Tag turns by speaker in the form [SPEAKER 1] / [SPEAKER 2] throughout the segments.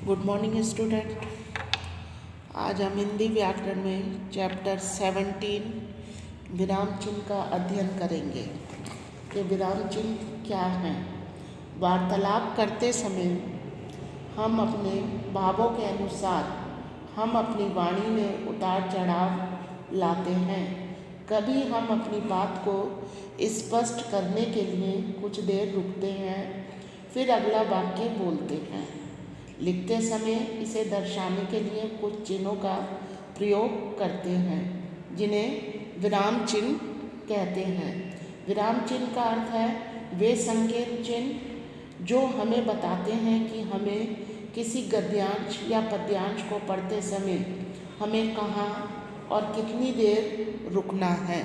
[SPEAKER 1] Good morning student. आज हम हिंदी व्याकरण में चैप्टर 17 विराम चिन्ह का अध्ययन करेंगे कि विराम चिन्ह क्या हैं। वार्तालाप करते समय हम अपने भावों के अनुसार हम अपनी वाणी में उतार चढ़ाव लाते हैं। कभी हम अपनी बात को स्पष्ट करने के लिए कुछ देर रुकते हैं, फिर अगला वाक्य बोलते हैं। लिखते समय इसे दर्शाने के लिए कुछ चिन्हों का प्रयोग करते हैं, जिन्हें विराम चिन्ह कहते हैं। विराम चिन्ह का अर्थ है वे संकेत चिन्ह जो हमें बताते हैं कि हमें किसी गद्यांश या पद्यांश को पढ़ते समय हमें कहाँ और कितनी देर रुकना है।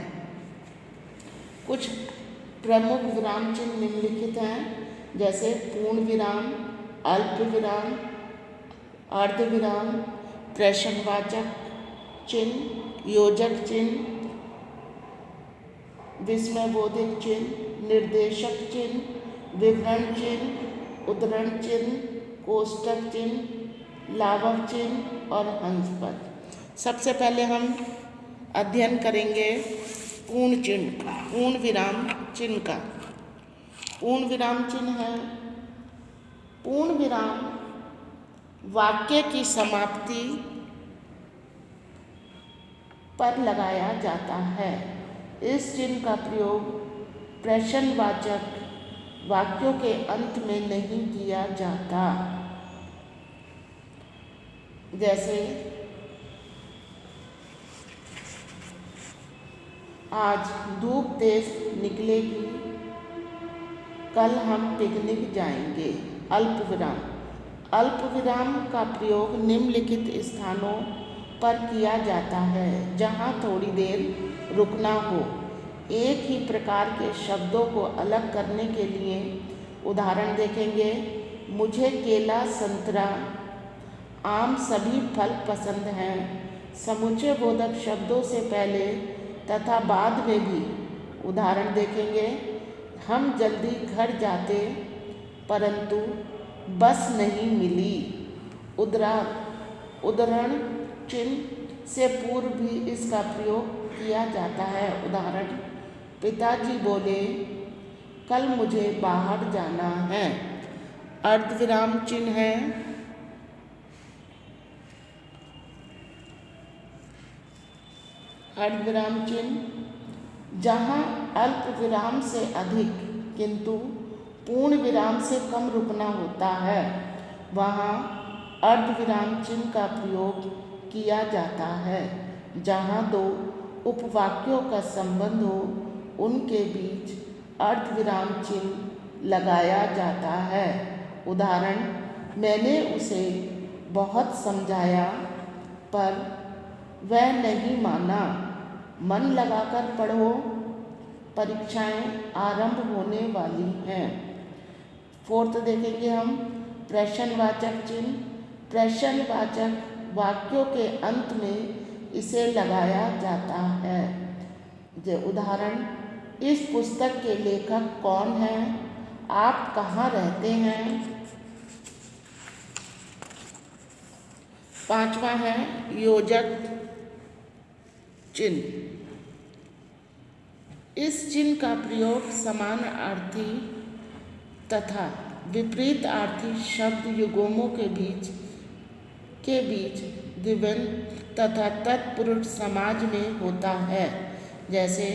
[SPEAKER 1] कुछ प्रमुख विराम चिन्ह निम्नलिखित हैं, जैसे पूर्ण विराम, अल्प विराम, अर्ध विराम, प्रश्नवाचक चिन्ह, योजक चिन्ह, विस्मयबोधक चिन्ह, निर्देशक चिन्ह, विवरण चिन्ह, उद्धरण चिन्ह, कोष्टक चिन्ह, लाघव चिन्ह और हंसपद। सबसे पहले हम अध्ययन करेंगे पूर्ण चिन्ह, पूर्ण विराम चिन्ह का। पूर्ण विराम चिन्ह है पूर्ण विराम वाक्य की समाप्ति पर लगाया जाता है। इस चिन्ह का प्रयोग प्रश्नवाचक वाक्यों के अंत में नहीं किया जाता। जैसे आज धूप तेज निकलेगी, कल हम पिकनिक जाएंगे। अल्प विराम, अल्प विराम का प्रयोग निम्नलिखित स्थानों पर किया जाता है जहाँ थोड़ी देर रुकना हो। एक ही प्रकार के शब्दों को अलग करने के लिए उदाहरण देखेंगे। मुझे केला, संतरा, आम सभी फल पसंद हैं। समुच्चय बोधक शब्दों से पहले तथा बाद में भी उदाहरण देखेंगे। हम जल्दी घर जाते परंतु बस नहीं मिली। उद्धरण चिन्ह से पूर्व भी इसका प्रयोग किया जाता है। उदाहरण, पिताजी बोले, कल मुझे बाहर जाना है। अर्धविराम चिन्ह है अर्धविराम चिन्ह जहाँ अल्प विराम से अधिक किंतु पूर्ण विराम से कम रुकना होता है, वहाँ अर्धविराम चिन्ह का प्रयोग किया जाता है। जहाँ दो उपवाक्यों का संबंध हो, उनके बीच अर्धविराम चिन्ह लगाया जाता है। उदाहरण, मैंने उसे बहुत समझाया पर वह नहीं माना। मन लगाकर पढ़ो, परीक्षाएं आरंभ होने वाली हैं। फोर्थ देखेंगे हम प्रश्नवाचक चिन्ह। प्रश्नवाचक वाक्यों के अंत में इसे लगाया जाता है। उदाहरण, इस पुस्तक के लेखक कौन हैं? आप कहाँ रहते हैं? पांचवा है योजक चिन्ह। इस चिन्ह का प्रयोग समानार्थी तथा विपरीतार्थी शब्द युग्मों के बीच द्विवचन तथा तत्पुरुष समाज में होता है। जैसे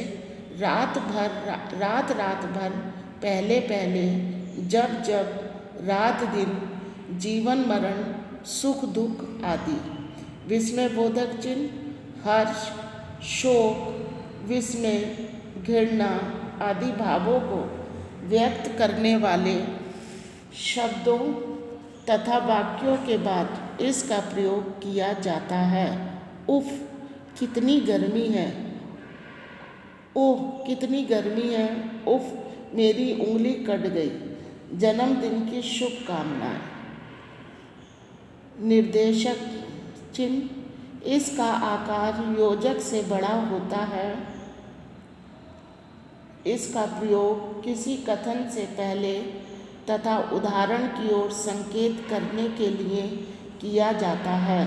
[SPEAKER 1] रात भर, पहले पहले, जब जब, रात दिन, जीवन मरण, सुख दुख आदि। विस्मयबोधक चिन्ह हर्ष, शोक, विस्मय, घृणा आदि भावों को व्यक्त करने वाले शब्दों तथा वाक्यों के बाद इसका प्रयोग किया जाता है। उफ, कितनी गर्मी है। ओह, कितनी गर्मी है। उफ, मेरी उंगली कट गई। जन्मदिन की शुभकामनाएं। निर्देशक चिन्ह, इसका आकार योजक से बड़ा होता है। इसका प्रयोग किसी कथन से पहले तथा उदाहरण की ओर संकेत करने के लिए किया जाता है।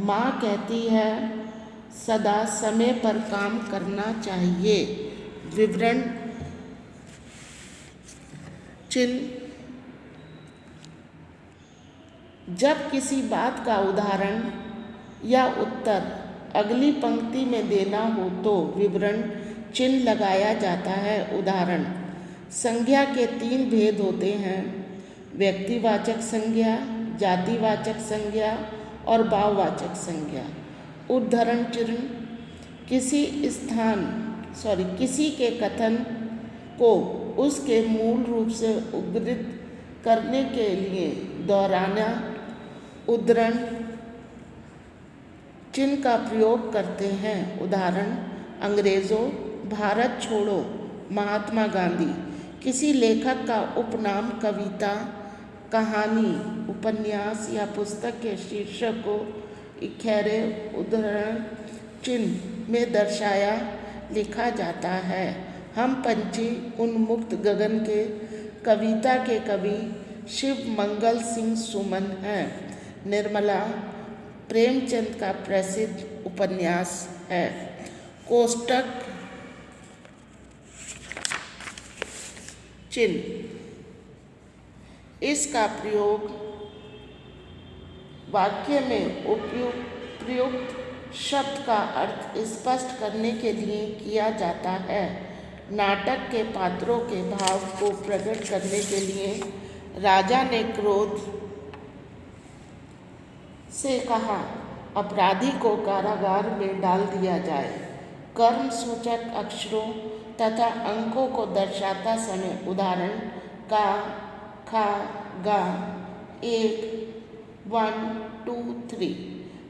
[SPEAKER 1] माँ कहती है सदा समय पर काम करना चाहिए। विवरण चिन्ह जब किसी बात का उदाहरण या उत्तर अगली पंक्ति में देना हो तो विवरण चिन्ह लगाया जाता है। उदाहरण संज्ञा के 3 भेद होते हैं, व्यक्तिवाचक संज्ञा, जातिवाचक संज्ञा और भाववाचक संज्ञा। उद्धरण चिन्ह किसी के कथन को उसके मूल रूप से उद्धृत करने के लिए दोहराना उद्धरण चिन्ह का प्रयोग करते हैं। उदाहरण अंग्रेजों, भारत छोड़ो, महात्मा गांधी। किसी लेखक का उपनाम कविता, कहानी, उपन्यास या पुस्तक के शीर्षक को इखैरे उद्धरण चिन्ह में दर्शाया लिखा जाता है। हम पंछी उन्मुक्त गगन के कविता के कवि शिव मंगल सिंह सुमन हैं। निर्मला प्रेमचंद का प्रसिद्ध उपन्यास है। कोष्टक चिन्ह इसका प्रयोग वाक्य में प्रयुक्त शब्द का अर्थ स्पष्ट करने के लिए किया जाता है। नाटक के पात्रों के भाव को प्रकट करने के लिए राजा ने क्रोध से कहा अपराधी को कारागार में डाल दिया जाए। कर्म सूचक अक्षरों तथा अंकों को दर्शाता समय उदाहरण का, खा, गा, 1, 1, 2, 3।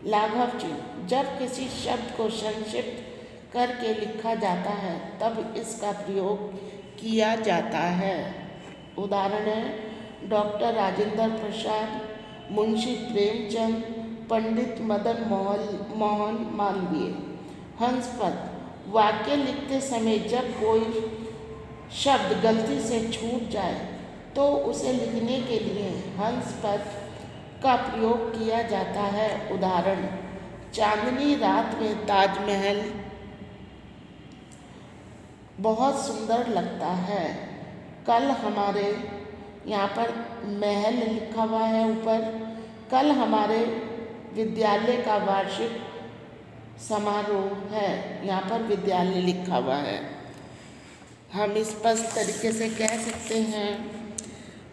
[SPEAKER 1] लाघव चिन्ह जब किसी शब्द को संक्षिप्त करके लिखा जाता है तब इसका प्रयोग किया जाता है। उदाहरण है डॉक्टर राजेंद्र प्रसाद, मुंशी प्रेमचंद, पंडित मदन मोहन मालवीय। हंसपद वाक्य लिखते समय जब कोई शब्द गलती से छूट जाए तो उसे लिखने के लिए हंसपद का प्रयोग किया जाता है। उदाहरण चांदनी रात में ताजमहल बहुत सुंदर लगता है। कल हमारे, यहाँ पर महल लिखा हुआ है ऊपर, कल हमारे विद्यालय का वार्षिक समारोह है, यहाँ पर विद्यालय लिखा हुआ है। हम स्पष्ट तरीके से कह सकते हैं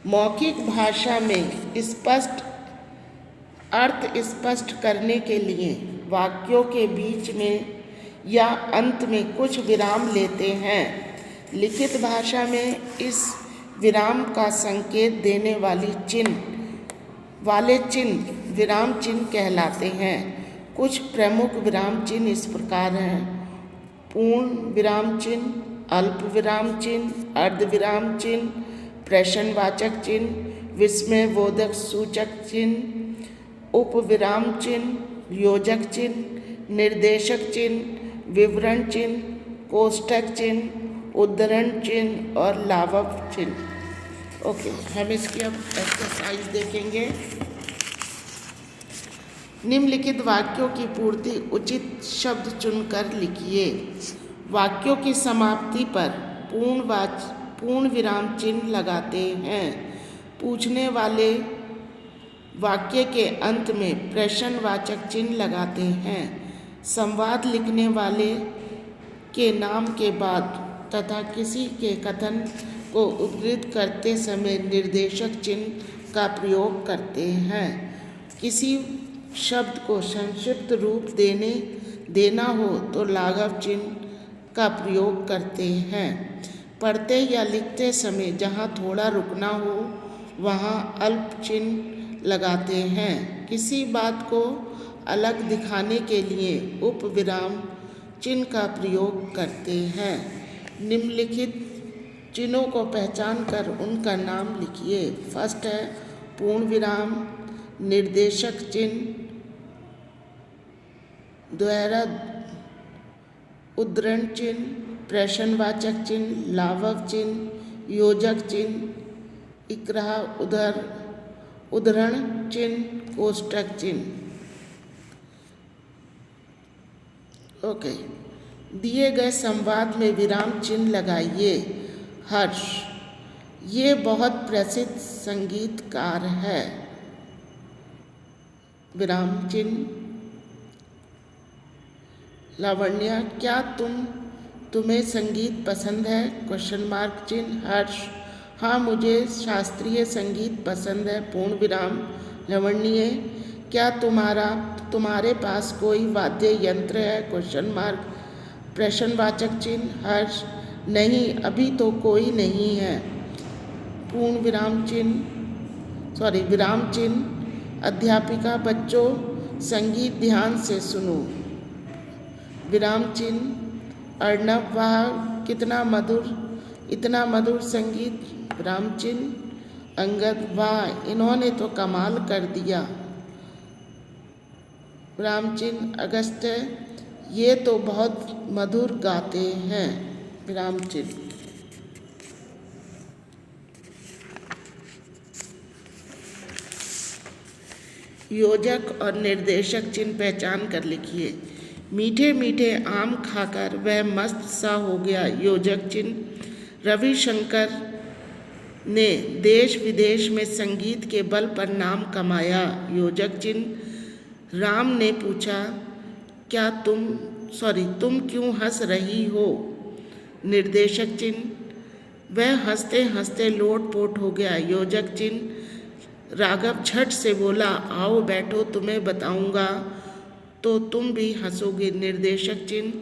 [SPEAKER 1] मौखिक भाषा में स्पष्ट अर्थ स्पष्ट करने के लिए वाक्यों के बीच में या अंत में कुछ विराम लेते हैं। लिखित भाषा में इस विराम का संकेत देने वाले चिन्ह विराम चिन्ह कहलाते हैं। कुछ प्रमुख विराम चिन्ह इस प्रकार हैं: पूर्ण विराम चिन्ह, अल्प विराम चिन्ह, अर्ध विराम चिन्ह, प्रश्नवाचक चिन्ह, विस्मयबोधक सूचक चिन्ह, उपविराम चिन्ह, योजक चिन्ह, निर्देशक चिन्ह, विवरण चिन्ह, कोष्टक चिन्ह, उद्धरण चिन्ह और लाघव चिन्ह। ओके, हम इसकी अब एक्सरसाइज देखेंगे। निम्नलिखित वाक्यों की पूर्ति उचित शब्द चुनकर लिखिए। वाक्यों की समाप्ति पर पूर्ण विराम चिन्ह लगाते हैं। पूछने वाले वाक्य के अंत में प्रश्नवाचक चिन्ह लगाते हैं। संवाद लिखने वाले के नाम के बाद तथा किसी के कथन को उद्धृत करते समय निर्देशक चिन्ह का प्रयोग करते हैं। किसी शब्द को संक्षिप्त रूप देना हो तो लाघव चिन्ह का प्रयोग करते हैं। पढ़ते या लिखते समय जहाँ थोड़ा रुकना हो वहाँ अल्प चिन्ह लगाते हैं। किसी बात को अलग दिखाने के लिए उपविराम चिन्ह का प्रयोग करते हैं। निम्नलिखित चिन्हों को पहचान कर उनका नाम लिखिए। फर्स्ट है पूर्ण विराम, निर्देशक चिन्ह, द्वारा उद्धरण चिन्ह, प्रश्नवाचक चिन्ह, लाघव चिन्ह, योजक चिन्ह इकरा उद्धरण चिन्ह कोष्टक चिन्ह। ओके, दिए गए संवाद में विराम चिन्ह लगाइए। हर्ष, ये बहुत प्रसिद्ध संगीतकार है। विराम चिन्ह। लावण्या, क्या तुम्हें संगीत पसंद है? क्वेश्चन मार्क चिन्ह। हर्ष, हाँ मुझे शास्त्रीय संगीत पसंद है। पूर्ण विराम। लावण्य, क्या तुम्हारे पास कोई वाद्य यंत्र है? क्वेश्चन मार्क प्रश्नवाचक चिन्ह। हर्ष, नहीं अभी तो कोई नहीं है। पूर्ण विराम चिन्ह विराम चिन्ह। अध्यापिका, बच्चों संगीत ध्यान से सुनो। विराम चिन्ह। अर्णव, वाह कितना मधुर, इतना मधुर संगीत। विराम चिन्ह। अंगद, वाह इन्होंने तो कमाल कर दिया। विराम चिन्ह। अगस्त्य, ये तो बहुत मधुर गाते हैं। विराम चिन्ह। योजक और निर्देशक चिन्ह पहचान कर लिखिए। मीठे मीठे आम खाकर वह मस्त सा हो गया। योजक चिन्ह। रविशंकर ने देश विदेश में संगीत के बल पर नाम कमाया। योजक चिन्ह। राम ने पूछा, क्या तुम क्यों हंस रही हो? निर्देशक चिन्ह। वह हंसते हंसते लोटपोट हो गया। योजक चिन्ह। राघव झट से बोला, आओ बैठो तुम्हें बताऊंगा तो तुम भी हंसोगे। निर्देशक चिन्ह।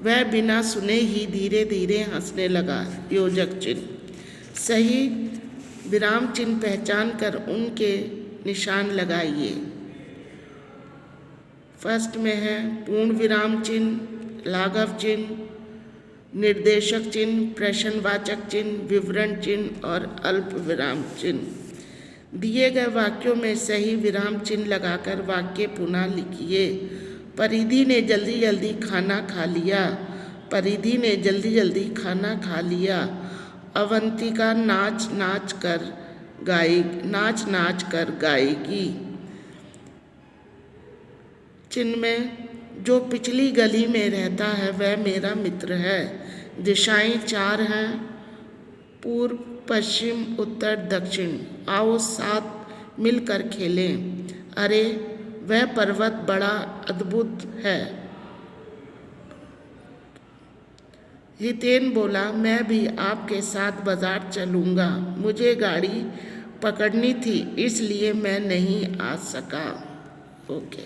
[SPEAKER 1] वह बिना सुने ही धीरे धीरे हंसने लगा। योजक चिन्ह। सही विराम चिन्ह पहचान कर उनके निशान लगाइए। फर्स्ट में है पूर्ण विराम चिन्ह, लाघव चिन्ह, निर्देशक चिन्ह, प्रश्नवाचक चिन्ह, विवरण चिन्ह और अल्प विराम चिन्ह। दिए गए वाक्यों में सही विराम चिन्ह लगाकर वाक्य पुनः लिखिए। परिधि ने जल्दी जल्दी खाना खा लिया। परिधि ने जल्दी जल्दी खाना खा लिया। अवंतिका नाच नाच कर गाएगी। चिन्ह में जो पिछली गली में रहता है वह मेरा मित्र है। दिशाएं 4 हैं, पूर्व पश्चिम उत्तर दक्षिण। आओ साथ मिलकर खेलें। अरे वह पर्वत बड़ा अद्भुत है। हितेन बोला, मैं भी आपके साथ बाजार चलूँगा। मुझे गाड़ी पकड़नी थी इसलिए मैं नहीं आ सका। ओके।